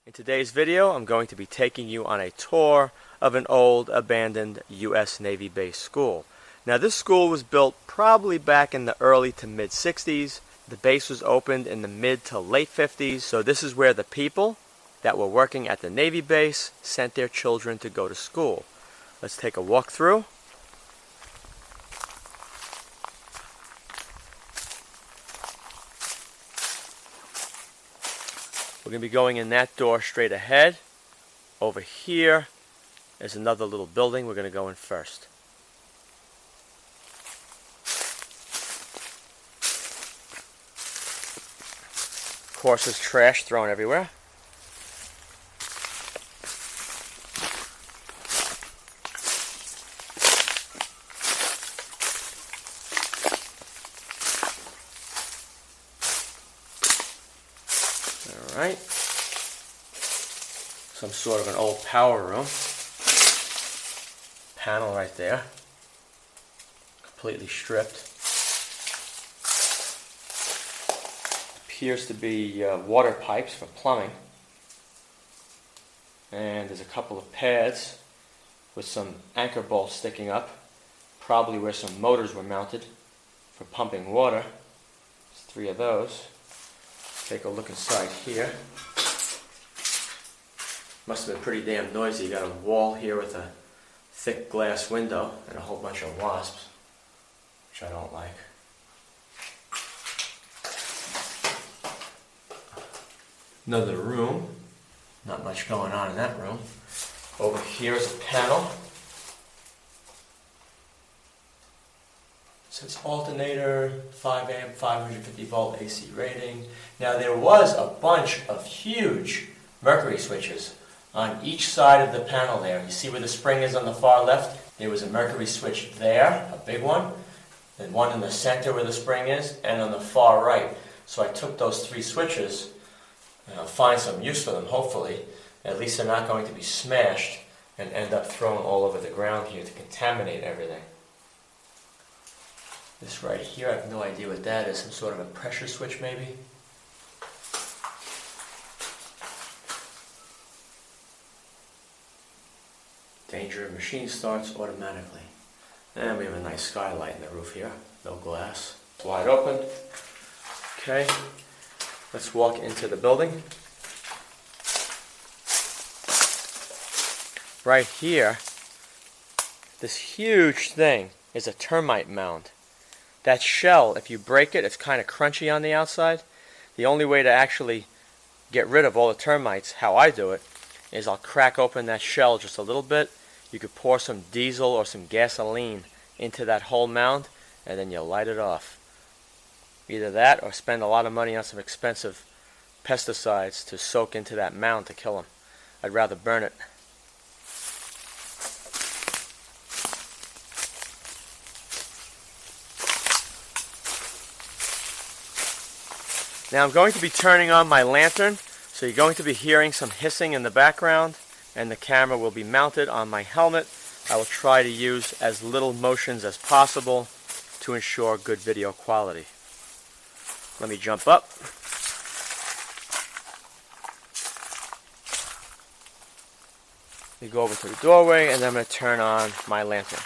In today's video, I'm going to be taking you on a tour of an old abandoned U.S. Navy base school. Now this school was built probably back in the early to mid 60s. The base was opened in the mid to late 50s, so this is where the people that were working at the Navy base sent their children to go to school. Let's take a walk through. We're going to be going in that door straight ahead. Over here is another little building we're going to go in first. Of course, there's trash thrown everywhere. Alright, some sort of an old power room. Panel right there, completely stripped. Appears to be water pipes for plumbing. And there's a couple of pads with some anchor bolts sticking up, probably where some motors were mounted for pumping water. There's 3 of those. Take a look inside here. Must have been pretty damn noisy. You got a wall here with a thick glass window and a whole bunch of wasps, which I don't like. Another room. Not much going on in that room. Over here is a panel. It says alternator, 5 amp, 550 volt AC rating. Now there was a bunch of huge mercury switches on each side of the panel there. You see where the spring is on the far left? There was a mercury switch there, a big one, and one in the center where the spring is, and on the far right. So I took those 3 switches, and I'll find some use for them, hopefully. At least they're not going to be smashed and end up thrown all over the ground here to contaminate everything. This right here, I have no idea what that is. Some sort of a pressure switch, maybe? Danger, machine starts automatically. And we have a nice skylight in the roof here. No glass. It's wide open. Okay, let's walk into the building. Right here, this huge thing is a termite mound. That shell, if you break it, it's kind of crunchy on the outside. The only way to actually get rid of all the termites, how I do it, is I'll crack open that shell just a little bit. You could pour some diesel or some gasoline into that whole mound, and then you light it off. Either that or spend a lot of money on some expensive pesticides to soak into that mound to kill them. I'd rather burn it. Now I'm going to be turning on my lantern, so you're going to be hearing some hissing in the background, and the camera will be mounted on my helmet. I will try to use as little motions as possible to ensure good video quality. Let me jump up. We go over to the doorway, and then I'm going to turn on my lantern.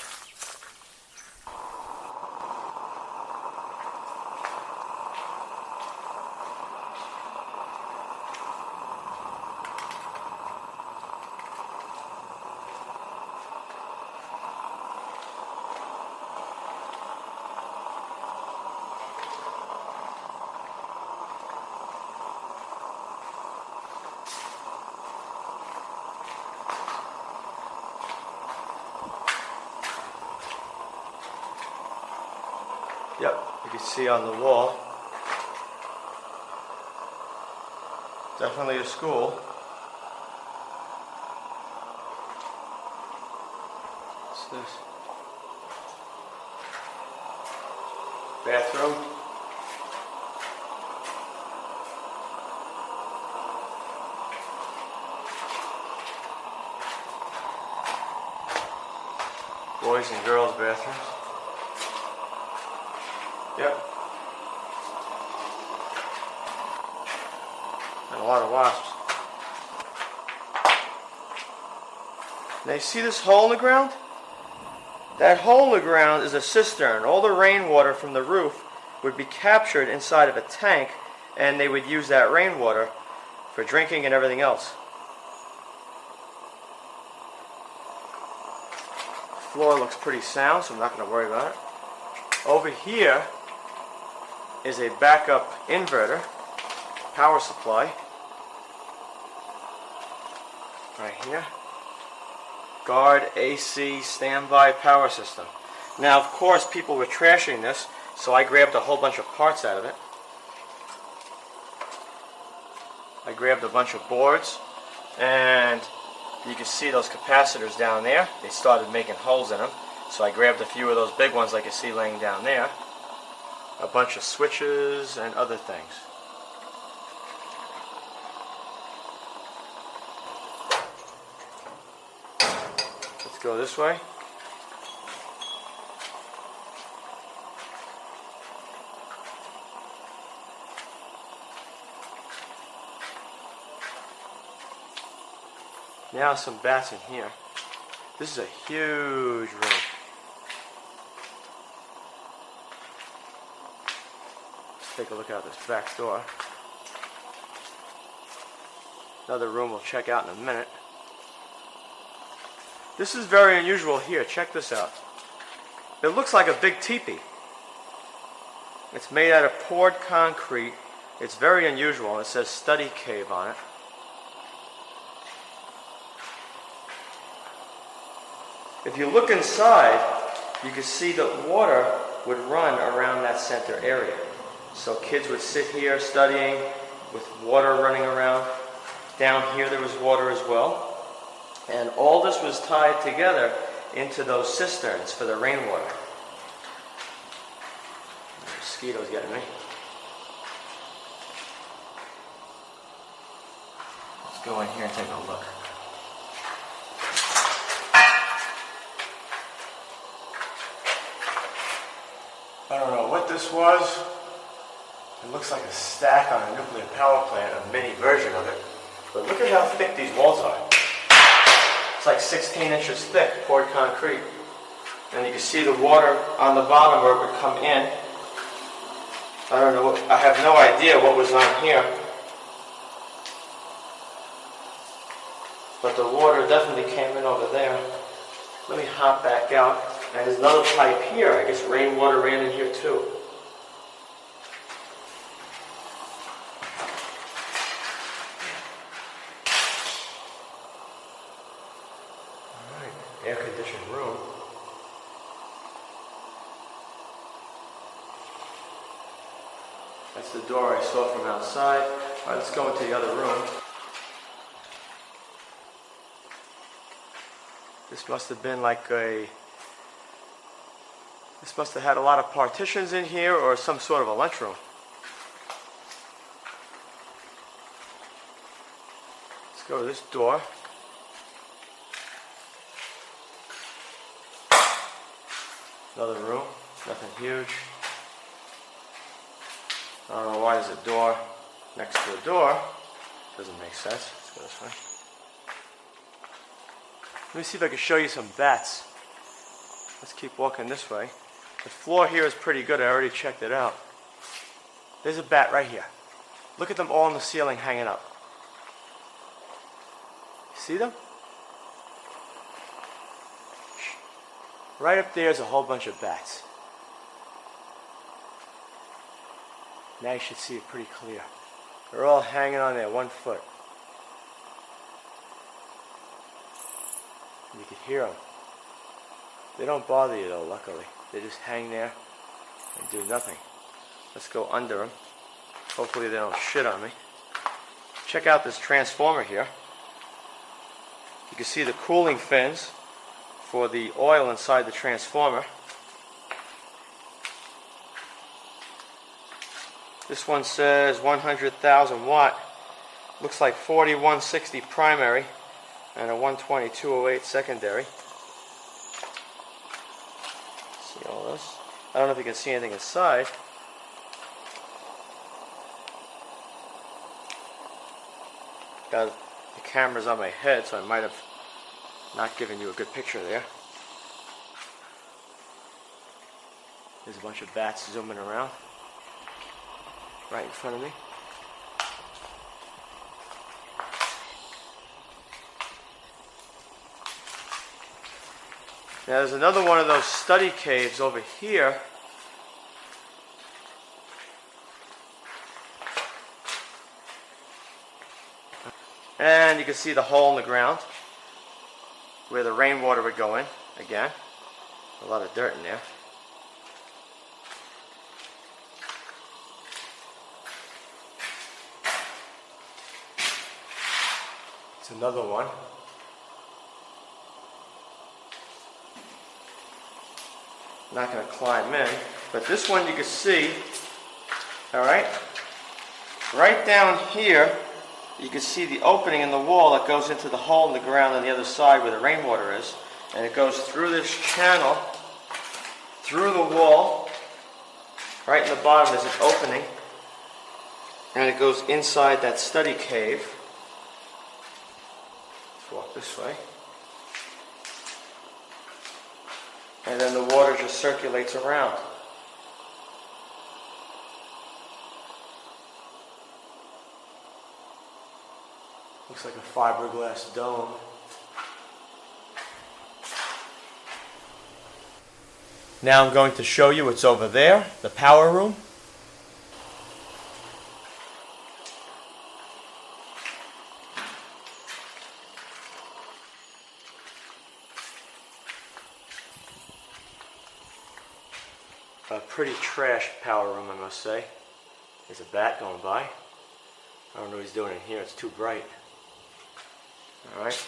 Yep, you can see on the wall. Definitely a school. What's this? Bathroom. Boys and girls bathrooms. Yep. And a lot of wasps. Now you see this hole in the ground? That hole in the ground is a cistern. All the rainwater from the roof would be captured inside of a tank, and they would use that rainwater for drinking and everything else. The floor looks pretty sound, so I'm not going to worry about it. Over here is a backup inverter, power supply. Right here. Guard AC standby power system. Now, of course, people were trashing this, so I grabbed a whole bunch of parts out of it. I grabbed a bunch of boards, and you can see those capacitors down there. They started making holes in them, so I grabbed a few of those big ones like you see laying down there. A bunch of switches and other things. Let's go this way. Now some bats in here. This is a huge room. Let's take a look out this back door. Another room we'll check out in a minute. This is very unusual here. Check this out. It looks like a big teepee. It's made out of poured concrete. It's very unusual. It says study cave on it. If you look inside, you can see that water would run around that center area. So kids would sit here studying with water running around. Down here there was water as well. And all this was tied together into those cisterns for the rainwater. The mosquitoes getting me. Let's go in here and take a look. I don't know what this was. It looks like a stack on a nuclear power plant, a mini version of it. But look at how thick these walls are. It's like 16 inches thick, poured concrete. And you can see the water on the bottom where it would come in. I don't know, I have no idea what was on here. But the water definitely came in over there. Let me hop back out. And there's another pipe here. I guess rainwater ran in here too. Alright, air-conditioned room. That's the door I saw from outside. Alright, let's go into the other room. This must have been like a... This must have had a lot of partitions in here or some sort of a lunchroom. Let's go to this door. Another room, nothing huge. I don't know why there's a door next to a door. Doesn't make sense. Let's go this way. Let me see if I can show you some bats. Let's keep walking this way. The floor here is pretty good. I already checked it out. There's a bat right here. Look at them all on the ceiling hanging up. See them? Right up there is a whole bunch of bats. Now you should see it pretty clear. They're all hanging on there 1 foot. You can hear them. They don't bother you though, luckily. They just hang there and do nothing. Let's go under them. Hopefully they don't shit on me. Check out this transformer here. You can see the cooling fins for the oil inside the transformer. This one says 100,000 watt. Looks like 4160 primary and a 12208 secondary. See all this? I don't know if you can see anything inside. Got the cameras on my head, so I might have Not giving you a good picture there. There's a bunch of bats zooming around right in front of me. Now there's another one of those study caves over here. And you can see the hole in the ground where the rainwater would go in. Again, a lot of dirt in there. It's another one. Not going to climb in, but this one you can see, all right, right down here, you can see the opening in the wall that goes into the hole in the ground on the other side where the rainwater is, and it goes through this channel, through the wall, right in the bottom there's an opening, and it goes inside that study cave. Let's walk this way. And then the water just circulates around. Looks like a fiberglass dome. Now I'm going to show you what's over there, the power room. A pretty trash power room, I must say. There's a bat going by. I don't know what he's doing in here, it's too bright. Alright.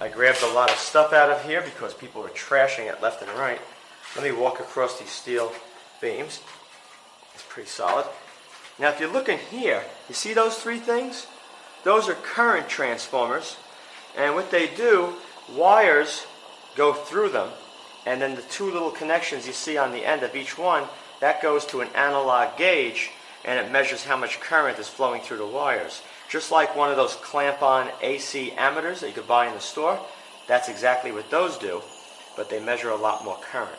I grabbed a lot of stuff out of here because people were trashing it left and right. Let me walk across these steel beams. It's pretty solid. Now if you look in here, you see those three things? Those are current transformers. And what they do, wires go through them. And then the two little connections you see on the end of each one, that goes to an analog gauge, and it measures how much current is flowing through the wires. Just like one of those clamp-on AC ammeters that you could buy in the store, that's exactly what those do, but they measure a lot more current.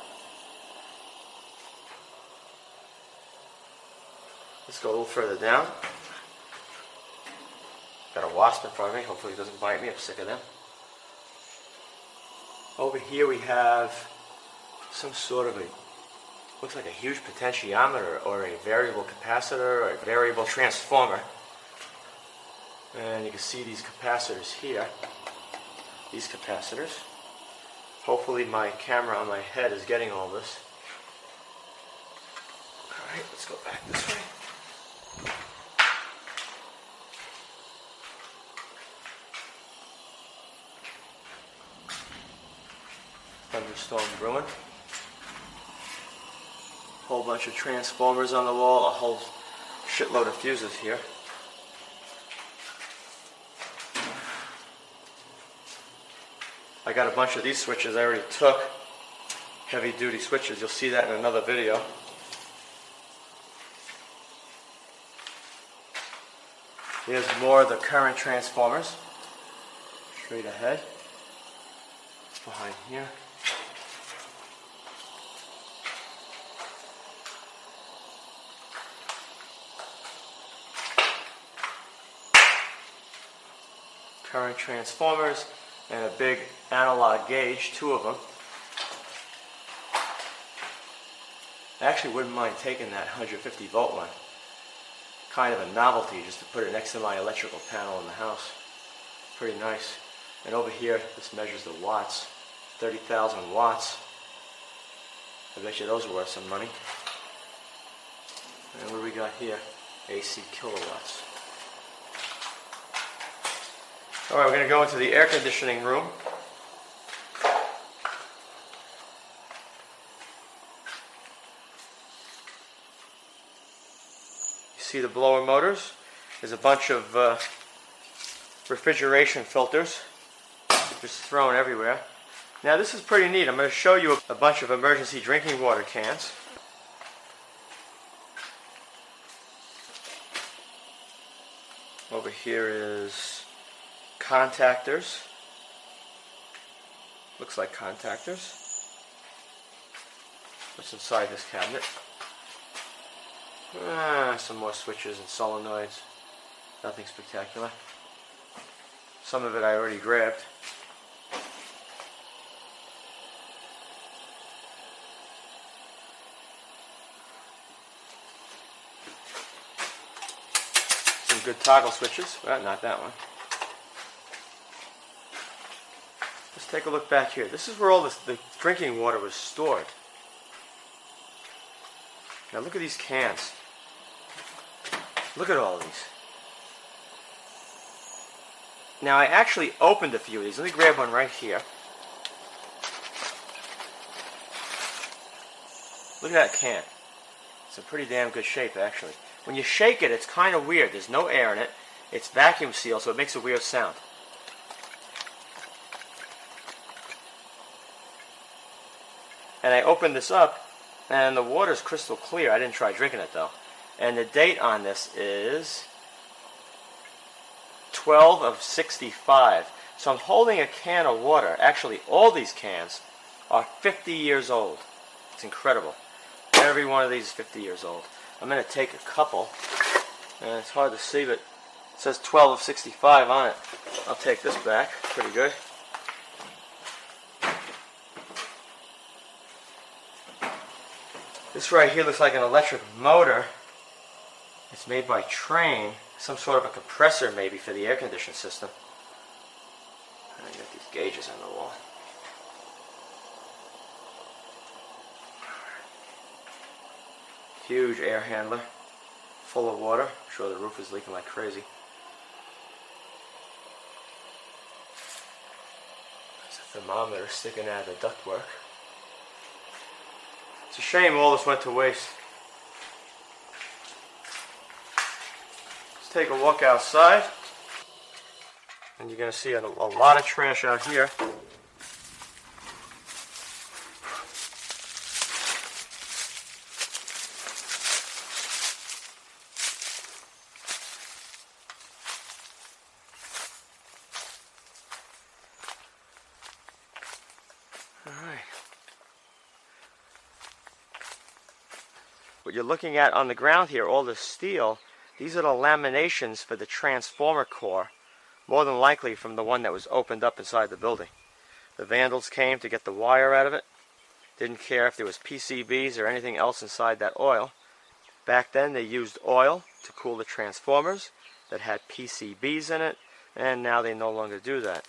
Let's go a little further down. Got a wasp in front of me, hopefully it doesn't bite me, I'm sick of them. Over here we have some sort of looks like a huge potentiometer or a variable capacitor or a variable transformer. And you can see these capacitors here. These capacitors. Hopefully my camera on my head is getting all this. Alright, let's go back this way. Thunderstorm brewing. Whole bunch of transformers on the wall, a whole shitload of fuses here. I got a bunch of these switches I already took, heavy duty switches, you'll see that in another video. Here's more of the current transformers, straight ahead, behind here. Current transformers and a big analog gauge, two of them. I actually wouldn't mind taking that 150 volt one. Kind of a novelty just to put it next to my electrical panel in the house. Pretty nice. And over here, this measures the watts. 30,000 watts. I bet you those are worth some money. And what do we got here? AC kilowatts. Alright, we're going to go into the air conditioning room. You see the blower motors? There's a bunch of refrigeration filters just thrown everywhere. Now this is pretty neat. I'm going to show you a bunch of emergency drinking water cans. Over here is contactors. Looks like contactors. What's inside this cabinet? Some more switches and solenoids. Nothing spectacular. Some of it I already grabbed. Some good toggle switches. Well, not that one. Let's take a look back here. This is where all the drinking water was stored. Now look at these cans. Look at all of these. Now I actually opened a few of these. Let me grab one right here. Look at that can. It's in pretty damn good shape actually. When you shake it, it's kind of weird. There's no air in it. It's vacuum sealed, so it makes a weird sound. And I opened this up, and the water's crystal clear. I didn't try drinking it though. And the date on this is 12 of 65. So I'm holding a can of water. Actually, all these cans are 50 years old. It's incredible. Every one of these is 50 years old. I'm going to take a couple, and it's hard to see, but it says 12 of 65 on it. I'll take this back. Pretty good. This right here looks like an electric motor. It's made by Train. Some sort of a compressor maybe for the air conditioning system. And I got these gauges on the wall. Huge air handler. Full of water. I'm sure the roof is leaking like crazy. There's a thermometer sticking out of the ductwork. It's a shame all this went to waste. Let's take a walk outside. And you're going to see a lot of trash out here. Alright. What you're looking at on the ground here, all this steel, these are the laminations for the transformer core, more than likely from the one that was opened up inside the building. The vandals came to get the wire out of it. Didn't care if there was PCBs or anything else inside that oil. Back then they used oil to cool the transformers that had PCBs in it, and now they no longer do that.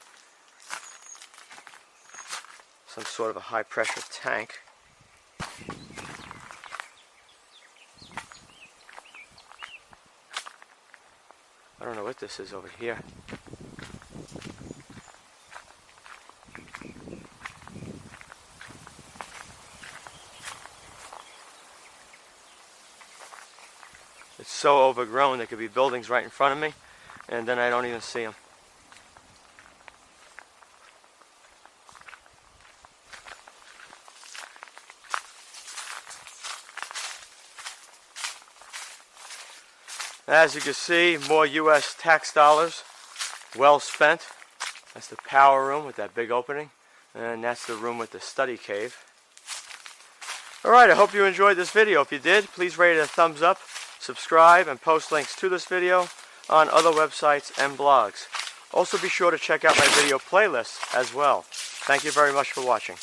Some sort of a high pressure tank. I don't know what this is over here. It's so overgrown there could be buildings right in front of me, and then I don't even see them. As you can see, more U.S. tax dollars, well spent. That's the power room with that big opening, and that's the room with the study cave. Alright, I hope you enjoyed this video. If you did, please rate it a thumbs up, subscribe, and post links to this video on other websites and blogs. Also be sure to check out my video playlists as well. Thank you very much for watching.